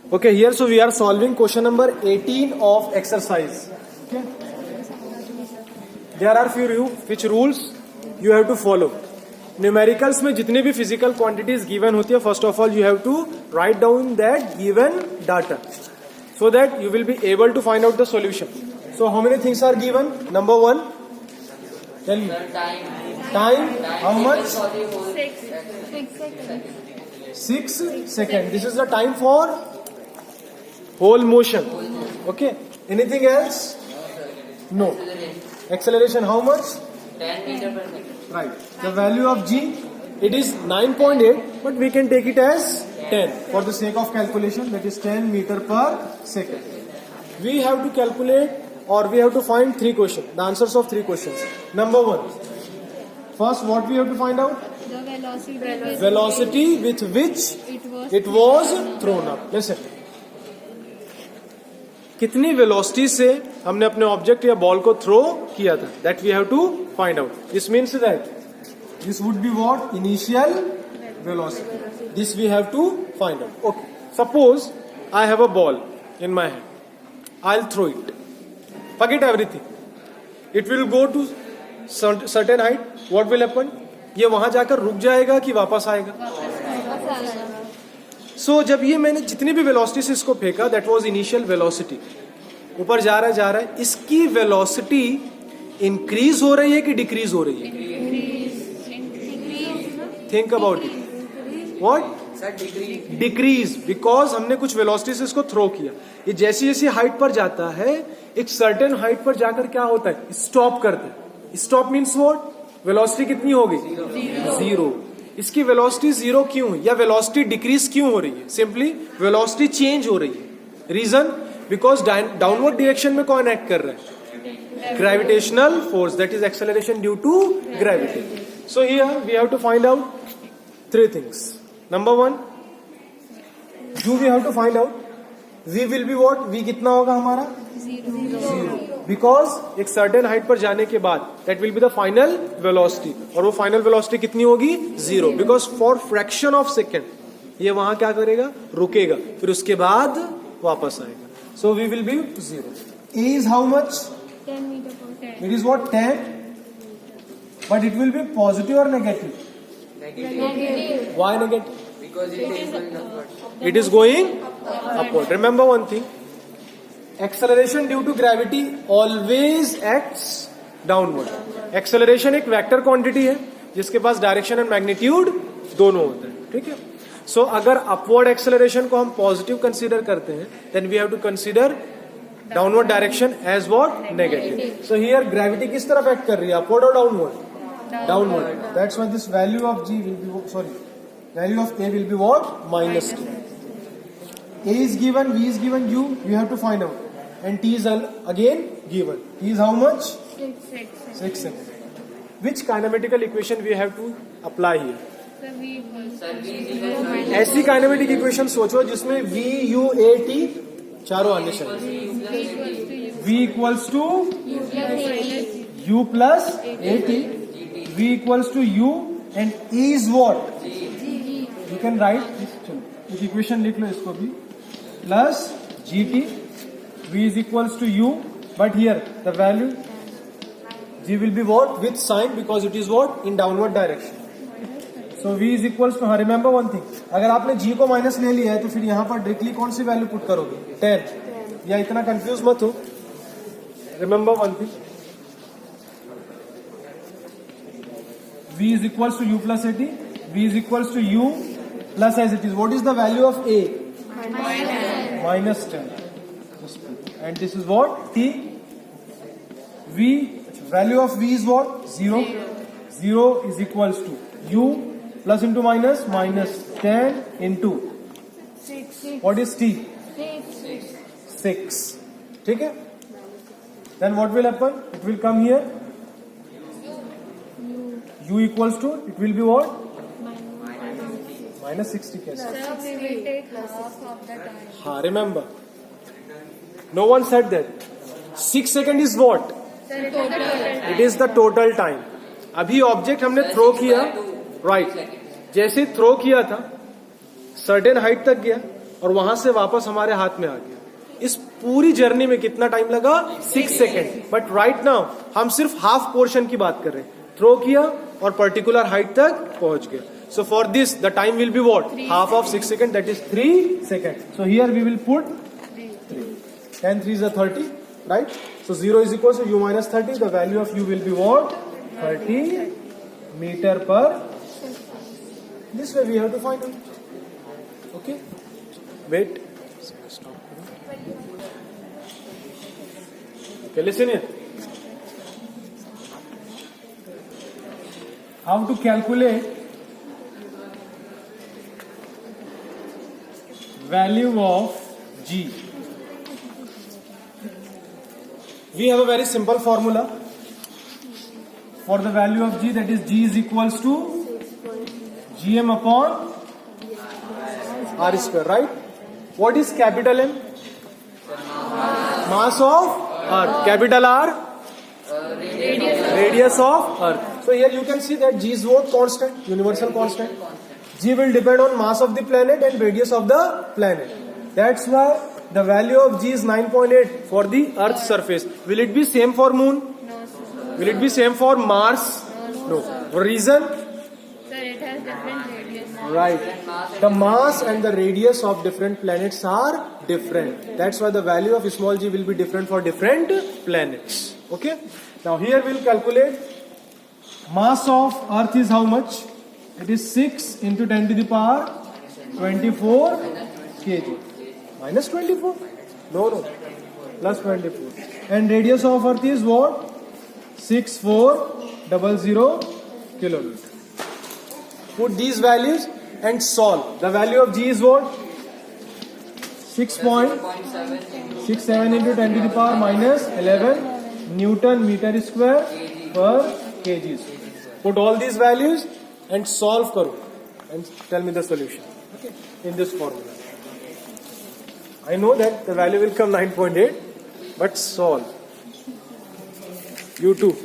Okay, here so we are solving question number 18 of exercise. Okay. There are few which rules you have to follow. Numericals में जितने भी physical quantities given होती है, first of all you have to write down that given data so that you will be able to find out the solution. So how many things are given? Number one, tell me. Time. How much? 6 seconds. This is the time for whole motion. Okay. Anything else? No. Acceleration how much? 10 meter per second. Right. The value of g, it is 9.8, but we can take it as 10 for the sake of calculation. That is 10 meter per second. We have to calculate or we have to find 3 questions. The answers of 3 questions. Number 1. First, what we have to find out? The velocity. Velocity with which it was thrown up. Listen. कितनी velocity से हमने अपने object या ball को throw किया था, that we have to find out. This means that this would be what? Initial velocity. This we have to find out. Okay, suppose I have a ball in my hand. I will throw it. Forget everything. It will go to certain height. What will happen? ये वहां जाकर रुक जाएगा कि वापस आएगा? सो जब ये मैंने जितनी भी वेलोसिटी से इसको फेंका, दैट वाज इनिशियल वेलोसिटी. ऊपर जा रहा है. इसकी वेलोसिटी इंक्रीज हो रही है कि डिक्रीज हो रही है? Think about it. What? Decrease. Because हमने कुछ वेलोसिटी से इसको थ्रो किया. ये जैसी जैसी हाइट पर जाता है, एक सर्टेन हाइट पर जाकर क्या होता है? स्टॉप करता है. Stop means what? वेलोसिटी कितनी हो गई? 0. इसकी वेलोसिटी 0 क्यों या वेलोसिटी डिक्रीज क्यों हो रही है? सिंपली वेलोसिटी चेंज हो रही है. रीजन? बिकॉज डाउनवर्ड डायरेक्शन में कौन एक्ट कर रहा है? Gravitational force, that is acceleration due to gravity. So here we have to find out 3 things. Number 1, u we have to find out. V will be what? V कितना होगा हमारा? 0. Because एक certain height पर जाने के बाद that will be the final velocity. और वो फाइनल वेलोसिटी कितनी होगी? 0. Because for fraction of second ये वहां क्या करेगा? रुकेगा, फिर उसके बाद वापस आएगा. So we will be 0. A is how much? 10 meter per second. It is what? 10. But it will be positive और negative? Negative. Why negative? Because it is going upwards. It is going upward. Remember one thing. Acceleration due to gravity always acts downward. Acceleration एक vector quantity है जिसके पास direction and magnitude दोनों होते हैं. ठीक है. सो अगर अपवर्ड एक्सेलरेशन को हम पॉजिटिव कंसीडर करते हैं, then we have to consider downward direction as what? Negative. So here gravity किस तरफ एक्ट कर रही है? अपवर्ड और downward? Downward. That's why this value of G will be, value of A will be what? -2. A is given, V is given, U you have to find out. And T is again given. T is how much? 6 seconds. Which kinematical equation we have to apply here? ऐसी kinetic equation सोचो जिसमें V, U, A, T चारों आने चाहिए. V equals to U plus AT. V equals to U and E is what? You can write this. इस equation लिख लो इसको भी. Plus GT. V is equals to U, but here the value G will be what? With sign because it is what? In downward direction. So V is equals to, हाँ remember one thing. अगर आपने G को minus ले लिया है तो फिर यहाँ पर डायरेक्टली कौन सी वैल्यू पुट करोगे? 10. या इतना कंफ्यूज मत हो. Remember one thing. V is equals to U plus AT. V is equals to U plus as it is. What is the value of A? -10. And this is what? T. V. Value of V is what? 0. 0 is equals to U plus into minus -10 into 6. what is T? 6. ठीक है? Then what will happen? It will come here. U equals to, it will be what? -60 कैसे? We will take half of the time. हाँ, remember. No one said that. 6 seconds is what? It is the total time. अभी object हमने throw किया, right. जैसे throw किया था, certain height तक गया, और वहां से वापस हमारे हाथ में आ गया। इस पूरी जर्नी में कितना टाइम लगा? 6 सेकेंड। बट राइट नाउ हम सिर्फ हाफ पोर्शन की बात कर रहे हैं। थ्रो किया और पर्टिकुलर हाइट तक पहुंच गए। So for this the time will be what? Half of 6 second, that is 3 second. So here we will put 3. 10 3 is 30, right? So 0 is equal to u minus 30. The value of u will be what? 30 meter per. This way we have to find it. Okay? Wait. Okay, listen here. How to calculate value of G? We have a very simple formula for the value of G, that is G is equals to Gm upon R square, right? What is capital M? Mass of Earth. Capital R? Radius of Earth. So here you can see that G is what? Constant, universal constant. G will depend on mass of the planet and radius of the planet. That's why the value of G is 9.8 for the Earth's surface. Will it be same for Moon? No, sir. Will it be same for Mars? No. For reason? Sir, it has different radius. Right. The mass and the radius of different planets are different. That's why the value of small g will be different for different planets. Okay? Now here we'll calculate mass of Earth is how much? It is 6 into 10 to the power 24 kg. Minus 24? No. Plus 24. And radius of Earth is what? 6400 kilometers. Put these values and solve. The value of G is what? 6.67 into 10 to the power minus 11 Newton meter square per kg. Put all these values and solve karo and tell me the solution. Okay. In this formula. I know that the value will come 9.8, but solve. You too.